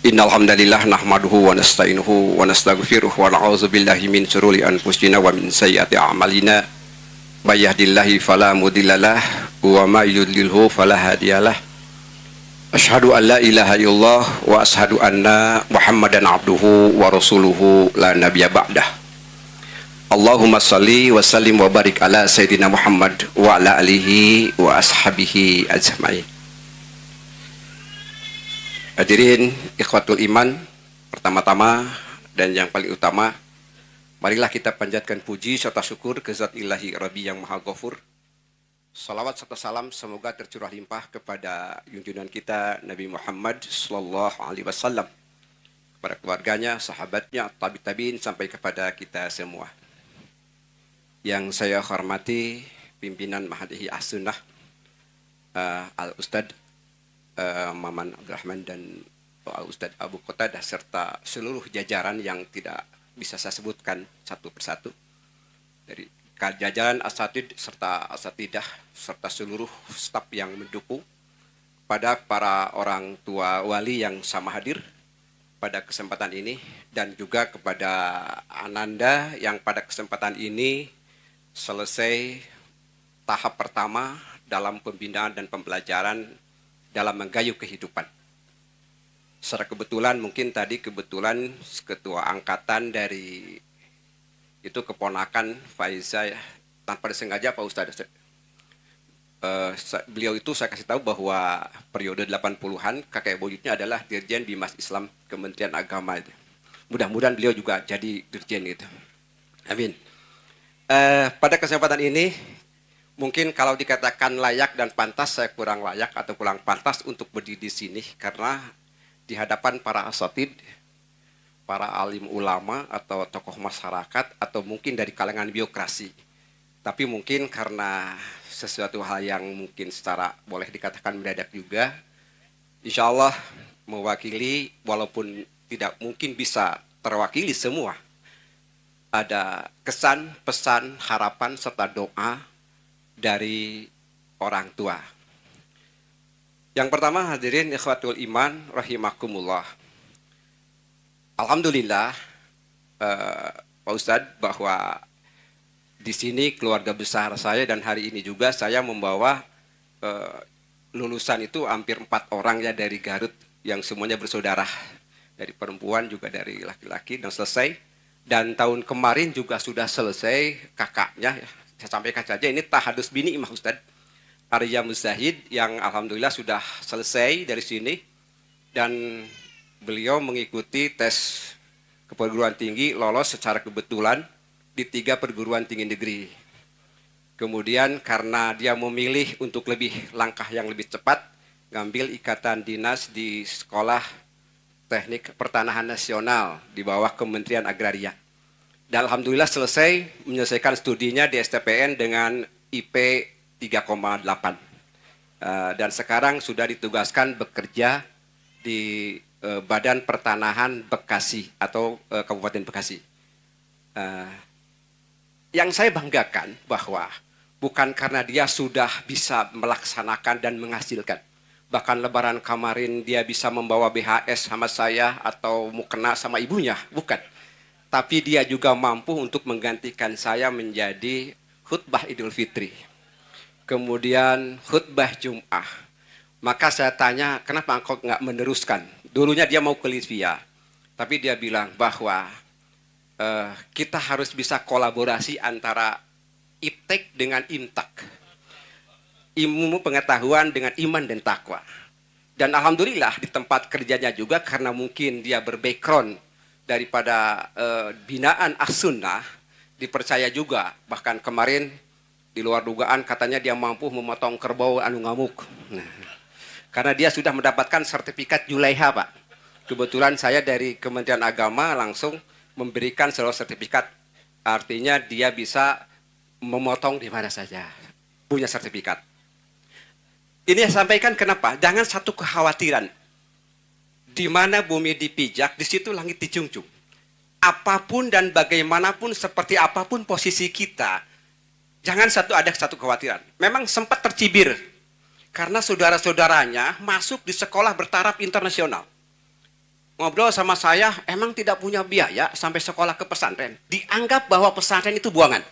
Innal hamdalillah nahmaduhu wa nasta'inuhu wa nastaghfiruh wa na'udzu billahi min shururi anfusina wa min sayyiati a'malina. May yahdihillahu fala mudhillalah wa may yudlilhu fala hadiyalah. Asyhadu an la ilaha illallah wa asyhadu anna Muhammadan abduhu wa rasuluhu la nabiyya ba'dah. Allahumma shalli wa sallim wa barik ala sayyidina Muhammad wa ala alihi wa ashabihi ajma'in. Hadirin ikhwatul iman, pertama-tama dan yang paling utama, marilah kita panjatkan puji serta syukur ke Zat Ilahi Rabbi yang Maha Ghafur. Salawat serta salam semoga tercurah limpah kepada junjungan kita Nabi Muhammad sallallahu alaihi wasallam, kepada keluarganya, sahabatnya, tabi'in sampai kepada kita semua. Yang saya hormati pimpinan Mahadhi As-Sunnah, Al-Ustadz Maman Abdurrahman dan Al-Ustadz Abu Qatadah serta seluruh jajaran yang tidak bisa saya sebutkan satu persatu, dari jajaran asatid serta asatidah serta seluruh staf yang mendukung, pada para orang tua wali yang sama hadir pada kesempatan ini, dan juga kepada Ananda yang pada kesempatan ini selesai tahap pertama dalam pembinaan dan pembelajaran dalam menggayuh kehidupan. Secara kebetulan, mungkin tadi kebetulan ketua angkatan dari itu keponakan Faiza, tanpa disengaja Pak Ustadz. Beliau itu saya kasih tahu bahwa periode 80-an kakek buyutnya adalah Dirjen Bimas Islam Kementerian Agama itu. Mudah-mudahan beliau juga jadi dirjen itu. Amin. Pada kesempatan ini, mungkin kalau dikatakan layak dan pantas, saya kurang layak atau kurang pantas untuk berdiri di sini, karena di hadapan para asatid, para alim ulama atau tokoh masyarakat, atau mungkin dari kalangan birokrasi. Tapi mungkin karena sesuatu hal yang mungkin secara boleh dikatakan mendadak juga, insya Allah mewakili, walaupun tidak mungkin bisa terwakili semua, ada kesan, pesan, harapan, serta doa dari orang tua. Yang pertama, hadirin ikhwatul iman rahimakumullah. Alhamdulillah, Pak Ustadz, bahwa di sini keluarga besar saya, dan hari ini juga saya membawa lulusan itu hampir 4 orang ya dari Garut, yang semuanya bersaudara, dari perempuan juga dari laki-laki, dan selesai. Dan tahun kemarin juga sudah selesai kakaknya, ya. Saya sampaikan saja, ini tahadus bini Imam Ustadz Arya Muzahid, yang alhamdulillah sudah selesai dari sini, dan beliau mengikuti tes ke perguruan tinggi, lolos secara kebetulan di 3 perguruan tinggi negeri. Kemudian karena dia memilih untuk langkah yang lebih cepat, ngambil ikatan dinas di Sekolah Teknik Pertanahan Nasional di bawah Kementerian Agraria. Dan alhamdulillah selesai menyelesaikan studinya di STPN dengan IP 3,8. Dan sekarang sudah ditugaskan bekerja di Badan Pertanahan Bekasi atau Kabupaten Bekasi. Yang saya banggakan bahwa bukan karena dia sudah bisa melaksanakan dan menghasilkan. Bahkan lebaran kemarin dia bisa membawa BHS sama saya atau mukena sama ibunya, bukan. Tapi dia juga mampu untuk menggantikan saya menjadi khutbah Idul Fitri. Kemudian khutbah Jum'ah. Maka saya tanya, kenapa engkau nggak meneruskan? Dulunya dia mau ke Latvia. Tapi dia bilang bahwa kita harus bisa kolaborasi antara iptek dengan imtak. Ilmu pengetahuan dengan iman dan takwa. Dan alhamdulillah di tempat kerjanya juga, karena mungkin dia berbackground daripada binaan As-Sunnah, dipercaya juga. Bahkan kemarin di luar dugaan katanya dia mampu memotong kerbau anu ngamuk. Karena dia sudah mendapatkan sertifikat Julaiha, Pak. Kebetulan saya dari Kementerian Agama langsung memberikan seluruh sertifikat. Artinya dia bisa memotong di mana saja. Punya sertifikat. Ini saya sampaikan kenapa? Jangan satu kekhawatiran. Di mana bumi dipijak, di situ langit dijunjung. Apapun dan bagaimanapun, seperti apapun posisi kita, jangan ada satu kekhawatiran. Memang sempat tercibir karena saudara-saudaranya masuk di sekolah bertaraf internasional. ngobrol sama saya, emang tidak punya biaya sampai sekolah ke pesantren. Dianggap bahwa pesantren itu buangan.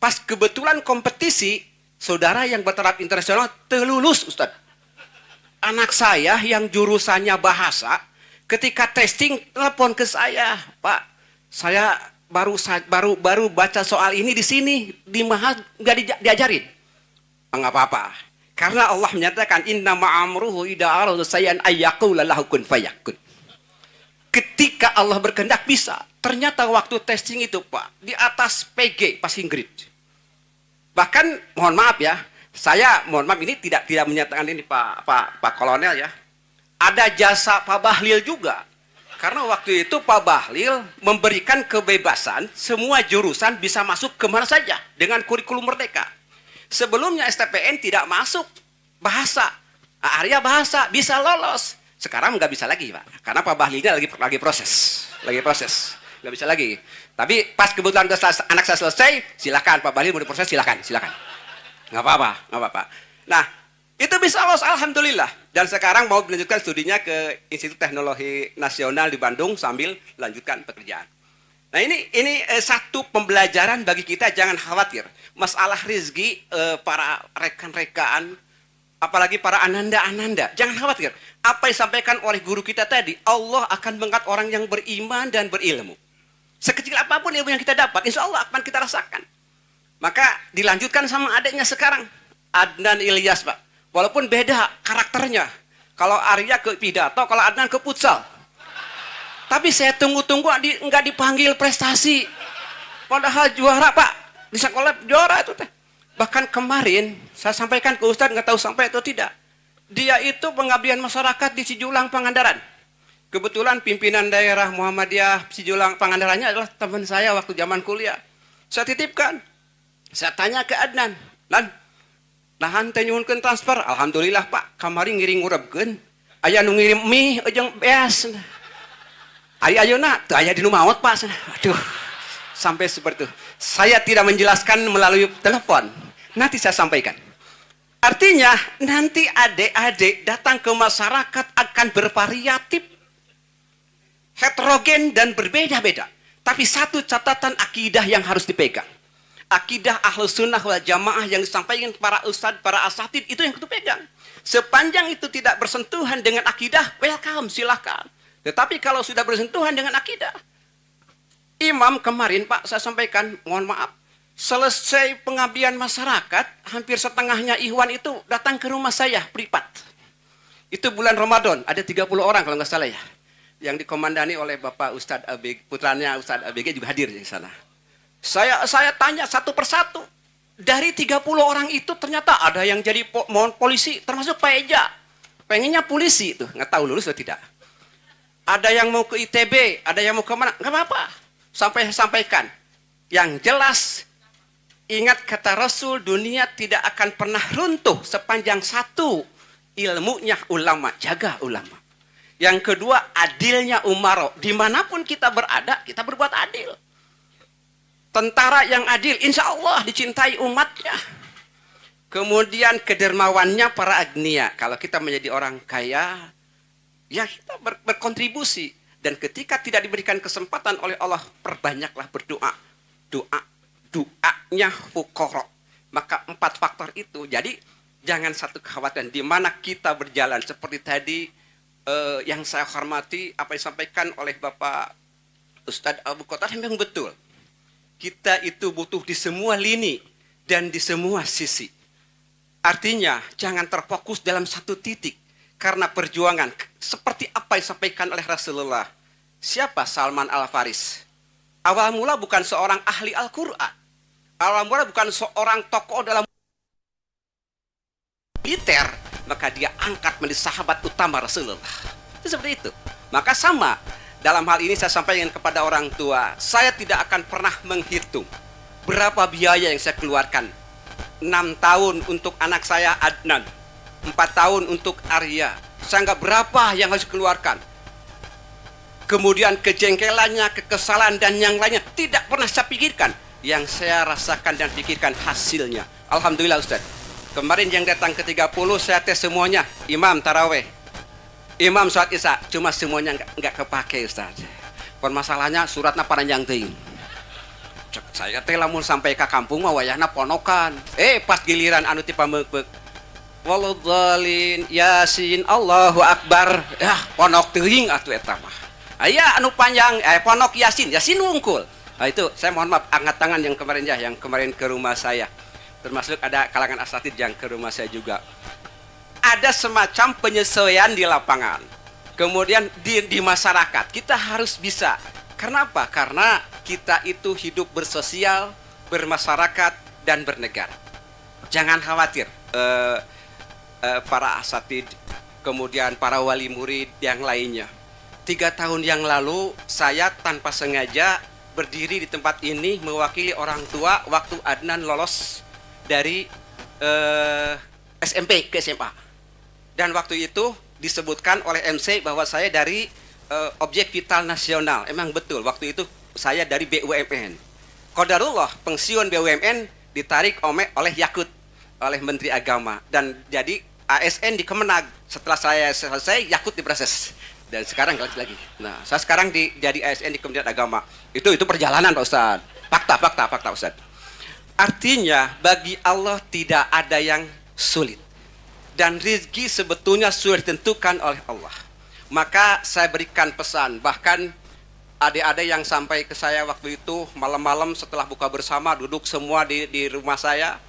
Pas kebetulan kompetisi, saudara yang bertaraf internasional terlulus, Ustadz. Anak saya yang jurusannya bahasa, ketika testing telepon ke saya, Pak, saya baru baca soal ini di sini, di mahal nggak diajarin. Nggak apa-apa. Karena Allah menyatakan inna ma'amruhu idza arada sayyan ayyaqula lahu kun fayakun. Ketika Allah berkehendak bisa. Ternyata waktu testing itu, Pak, di atas PG passing grade. Bahkan mohon maaf ya, saya mohon maaf ini tidak menyatakan ini Pak Kolonel ya. Ada jasa Pak Bahlil juga. Karena waktu itu Pak Bahlil memberikan kebebasan semua jurusan bisa masuk kemana saja dengan kurikulum merdeka. Sebelumnya STPN tidak masuk bahasa, Arya bahasa bisa lolos. Sekarang nggak bisa lagi, Pak, karena Pak Bahlilnya lagi proses, nggak bisa lagi. Tapi pas kebetulan anak saya selesai, silakan Pak Bahlil mau diproses, silakan, nggak apa-apa. Nah, itu bisa lolos, alhamdulillah. Dan sekarang mau melanjutkan studinya ke Institut Teknologi Nasional di Bandung sambil lanjutkan pekerjaan. Nah ini satu pembelajaran bagi kita, jangan khawatir. Masalah rezeki para rekan-rekan, apalagi para ananda-ananda, jangan khawatir. Apa yang disampaikan oleh guru kita tadi, Allah akan mengangkat orang yang beriman dan berilmu. Sekecil apapun ilmu yang kita dapat, insya Allah akan kita rasakan. Maka dilanjutkan sama adiknya sekarang, Adnan Ilyas, Pak. Walaupun beda karakternya. Kalau Arya ke pidato, kalau Adnan ke futsal. Tapi saya tunggu-tunggu nggak dipanggil prestasi. Padahal juara, Pak. Di sekolah juara itu teh. Bahkan kemarin saya sampaikan ke Ustadz, nggak tahu sampai atau tidak. Dia itu pengabdian masyarakat di Sijulang Pangandaran. Kebetulan pimpinan daerah Muhammadiyah Sijulang Pangandarannya adalah teman saya waktu zaman kuliah. Saya titipkan. Saya tanya ke Adnan, nahan teh nyuhunkeun transfer. Alhamdulillah, Pak, kamari ngiring ngurebkeun. Aya nu ngirim mie jeung beas. Ari ayeuna teu aya di nu maot, Pak. Aduh, sampai seperti itu. Saya tidak menjelaskan melalui telepon. Nanti saya sampaikan. Artinya, nanti adik-adik datang ke masyarakat akan bervariatif, heterogen dan berbeda-beda. Tapi satu catatan akidah yang harus dipegang. Akidah Ahlus Sunnah wal Jamaah yang disampaikan para ustadz, para asatid, itu yang kita pegang. Sepanjang itu tidak bersentuhan dengan akidah, welcome, silahkan. Tetapi kalau sudah bersentuhan dengan akidah, imam kemarin, Pak, saya sampaikan, mohon maaf, selesai pengabdian masyarakat, hampir setengahnya Ikhwan itu datang ke rumah saya, privat. Itu bulan Ramadan, ada 30 orang kalau nggak salah ya, yang dikomandani oleh Bapak Ustadz ABG, putranya Ustadz ABG juga hadir di sana. Saya tanya satu persatu, dari 30 orang itu ternyata ada yang jadi polisi, termasuk Pak Eja. Pengennya polisi itu, nggak tahu lulus atau tidak. Ada yang mau ke ITB, ada yang mau ke mana, nggak apa-apa. Sampai sampaikan. Yang jelas, ingat kata Rasul, dunia tidak akan pernah runtuh sepanjang satu, ilmunya ulama, jaga ulama. Yang kedua, adilnya umaro. Dimanapun kita berada, kita berbuat adil. Tentara yang adil, insya Allah dicintai umatnya. Kemudian kedermawannya para agnia. Kalau kita menjadi orang kaya, ya kita berkontribusi. Dan ketika tidak diberikan kesempatan oleh Allah, perbanyaklah berdoa. Doanya fuqara. Maka 4 faktor itu. Jadi jangan satu kekhawatiran. Di mana kita berjalan seperti tadi, yang saya hormati, apa yang disampaikan oleh Bapak Ustadz Abu Khotar memang betul. Kita itu butuh di semua lini dan di semua sisi. Artinya jangan terfokus dalam satu titik. Karena perjuangan seperti apa yang disampaikan oleh Rasulullah. Siapa Salman Al-Faris? Awal mula bukan seorang ahli Al-Quran. Awal mula bukan seorang tokoh dalam militer. Maka dia angkat menjadi sahabat utama Rasulullah. Itu seperti itu. Maka sama. Dalam hal ini saya sampaikan kepada orang tua. Saya tidak akan pernah menghitung berapa biaya yang saya keluarkan. 6 tahun untuk anak saya Adnan. 4 tahun untuk Arya. Saya nggak berapa yang harus dikeluarkan. Kemudian kejengkelannya, kekesalan, dan yang lainnya tidak pernah saya pikirkan. Yang saya rasakan dan pikirkan hasilnya. Alhamdulillah Ustaz. Kemarin yang datang ke 30 saya tes semuanya. Imam Taraweh. Imam sholat isya, cuma semuanya nggak kepake Ustaz. Permasalahannya suratnya panjang ting. Saya teh lamun sampai ke kampung mah wayahna ponokan. Pas giliran anu ti pameuk-meuk. Waladhdallin Yasin Allahu Akbar. Ponok teuing atuh eta mah. Aya anu panjang ponok Yasin wungkul. Itu saya mohon maaf angkat tangan yang kemarin ke rumah saya. Termasuk ada kalangan asatid yang ke rumah saya juga. Ada semacam penyesuaian di lapangan. Kemudian di masyarakat kita harus bisa. Karena apa? Karena kita itu hidup bersosial, bermasyarakat, dan bernegara. Jangan khawatir, para asatid, kemudian para wali murid yang lainnya. 3 tahun yang lalu saya tanpa sengaja berdiri di tempat ini mewakili orang tua waktu Adnan lolos dari SMP ke SMA. Dan waktu itu disebutkan oleh MC bahwa saya dari objek vital nasional. Emang betul, waktu itu saya dari BUMN. Qadarullah, pensiun BUMN ditarik oleh Yakut, oleh Menteri Agama. Dan jadi ASN di Kemenag. Setelah saya selesai, Yakut diproses. Dan sekarang lagi. Nah, saya sekarang jadi ASN di Kementerian Agama. Itu perjalanan Pak Ustaz. Fakta Ustaz. Artinya, bagi Allah tidak ada yang sulit. Dan rezeki sebetulnya sudah ditentukan oleh Allah. Maka saya berikan pesan, bahkan adik-adik yang sampai ke saya waktu itu malam-malam setelah buka bersama duduk semua di rumah saya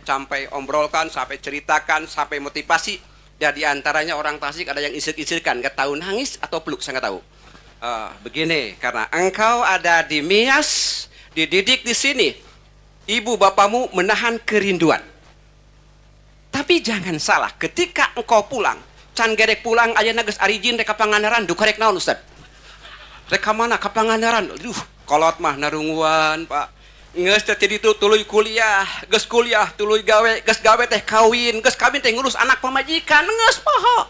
sampai ombrolkan, sampai ceritakan, sampai motivasi. Dan diantaranya orang Tasik ada yang isir-isirkan, nggak tahu nangis atau peluk, saya nggak tahu. Begini, karena engkau ada di Mias, dididik di sini, ibu bapamu menahan kerinduan. Tapi jangan salah, ketika engkau pulang, can gerek pulang ayeuna geus arijin rek ka Pangandaran, duh karek naon Ustaz? Rek ka mana ka Pangandaran? Kolot mah narungguan, Pak. Geus teh di ditu tuluy kuliah, geus kuliah tuluy gawe, geus gawe teh kawin, geus kawin teh ngurus anak pamajikan, geus poho.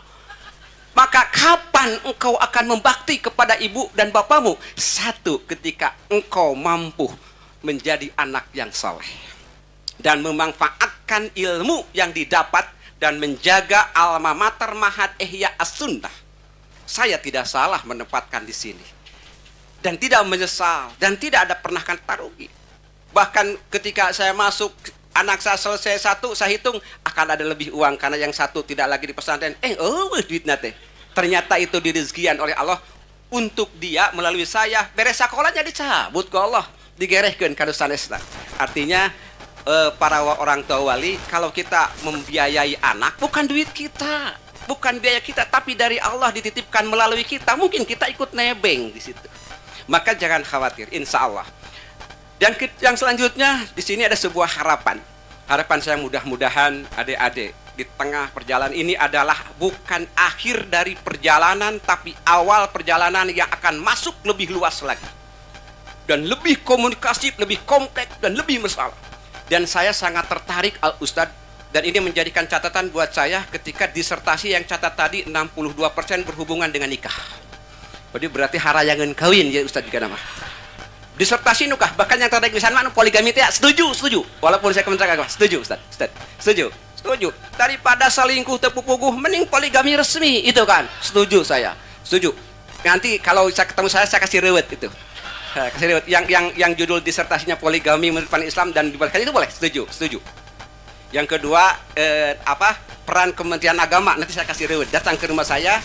Maka kapan engkau akan membakti kepada ibu dan bapamu? Satu, ketika engkau mampu menjadi anak yang saleh dan memanfaatkan ilmu yang didapat dan menjaga alma mater Mahat Ihya As-Sunnah. Saya tidak salah menempatkan di sini dan tidak menyesal dan tidak ada pernah kata rugi. Bahkan ketika saya masuk, anak saya selesai satu, saya hitung akan ada lebih uang karena yang satu tidak lagi di pesantren. Duitnya teh ternyata itu direzekian oleh Allah untuk dia melalui saya. Beres sekolahnya dicabut ke Allah, digerehkeun ka sanesna. Artinya para orang tua wali, kalau kita membiayai anak, bukan duit kita, bukan biaya kita, tapi dari Allah dititipkan melalui kita. Mungkin kita ikut nebeng di situ. Maka jangan khawatir, insya Allah. Dan yang selanjutnya di sini ada sebuah harapan. Harapan saya mudah-mudahan adik-adik di tengah perjalanan ini adalah bukan akhir dari perjalanan, tapi awal perjalanan yang akan masuk lebih luas lagi. Dan lebih komunikasi, lebih kompleks, dan lebih masalah. Dan saya sangat tertarik Al-Ustadz, dan ini menjadikan catatan buat saya ketika disertasi yang catat tadi 62% berhubungan dengan nikah. Jadi berarti harayangan kawin ya Ustadz juga nama. Disertasi nukah, bahkan yang terdaik di sana poligami itu ya, setuju. Walaupun saya Kementerian Agama, setuju Ustadz. Setuju. Daripada selingkuh tepupuguh, mending poligami resmi itu kan. Setuju saya. Nanti kalau saya ketemu saya kasih rewet itu. Kasih rewet yang judul disertasinya poligami menurut pandang Islam dan dibalikkan itu boleh. Setuju. Yang kedua peran Kementerian Agama, nanti saya kasih rewet. Datang ke rumah saya.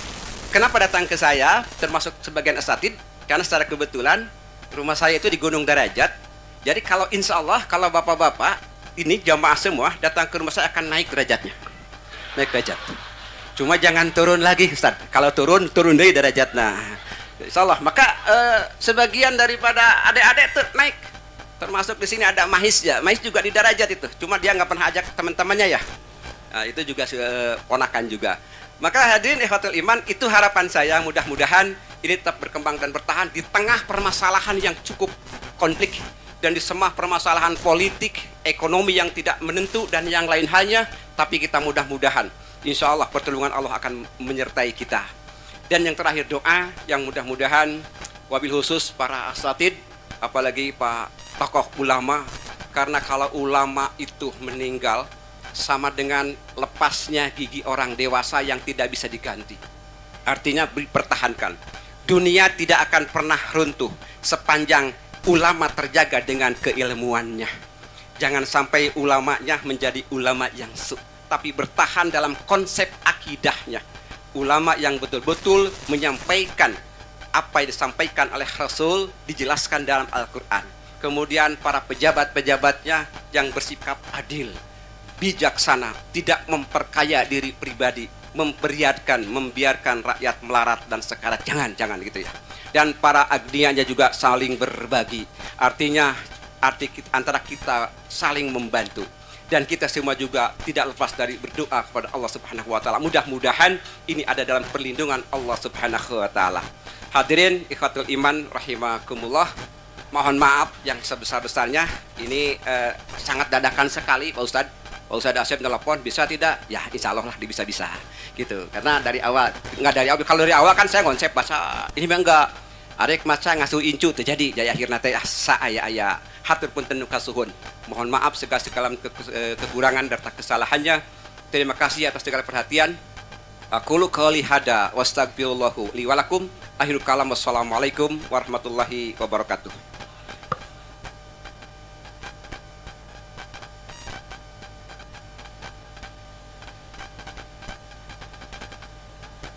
Kenapa datang ke saya? Termasuk sebagian asatid, karena secara kebetulan rumah saya itu di Gunung Darajat. Jadi kalau insya Allah kalau bapak-bapak ini jamaah semua datang ke rumah saya akan naik derajatnya. Naik derajat. Cuma jangan turun lagi Ustaz. Kalau turun dari derajat. Nah, insya Allah. Maka sebagian daripada adik-adik itu naik. Termasuk di sini ada Mahis ya. Mahis juga di derajat itu. Cuma dia nggak pernah ajak teman-temannya ya. Nah, itu juga ponakan juga. Maka hadirin ikhwatul iman, itu harapan saya, mudah-mudahan ini tetap berkembang dan bertahan di tengah permasalahan yang cukup konflik dan di semua permasalahan politik, ekonomi yang tidak menentu dan yang lain halnya, tapi kita mudah-mudahan insya Allah pertolongan Allah akan menyertai kita. Dan yang terakhir doa yang mudah-mudahan wabil khusus para asatid, apalagi Pak tokoh ulama, karena kalau ulama itu meninggal sama dengan lepasnya gigi orang dewasa yang tidak bisa diganti. Artinya dipertahankan. Dunia tidak akan pernah runtuh sepanjang ulama terjaga dengan keilmuannya. Jangan sampai ulamanya menjadi ulama yang tapi bertahan dalam konsep akidahnya. Ulama yang betul-betul menyampaikan apa yang disampaikan oleh Rasul, dijelaskan dalam Al-Quran. Kemudian para pejabat-pejabatnya yang bersikap adil, bijaksana, tidak memperkaya diri pribadi, membiarkan rakyat melarat dan sekarat. Jangan gitu ya. Dan para agnianya juga saling berbagi. Artinya antara kita saling membantu. Dan kita semua juga tidak lepas dari berdoa kepada Allah Subhanahu wa taala. Mudah-mudahan ini ada dalam perlindungan Allah Subhanahu wa taala. Hadirin ikhwatul iman rahimakumullah. Mohon maaf yang sebesar-besarnya. Ini sangat dadakan sekali Pak Ustadz. Pak Ustadz Asep telepon, bisa tidak? Ya insya Allah lah bisa-bisa gitu. Karena dari awal, kalau dari awal kan saya konsep bahasa ini mah enggak. Arek maca ngasuh incu terjadi jaya akhirna teh aya hatur pun tenu kasuhun. Mohon maaf segala kekurangan dan kesalahannya. Terima kasih atas segala perhatian. Aqulu qouli hada wastaghfirullahu li wa lakum. Akhirul kalam wassalamualaikum warahmatullahi wabarakatuh.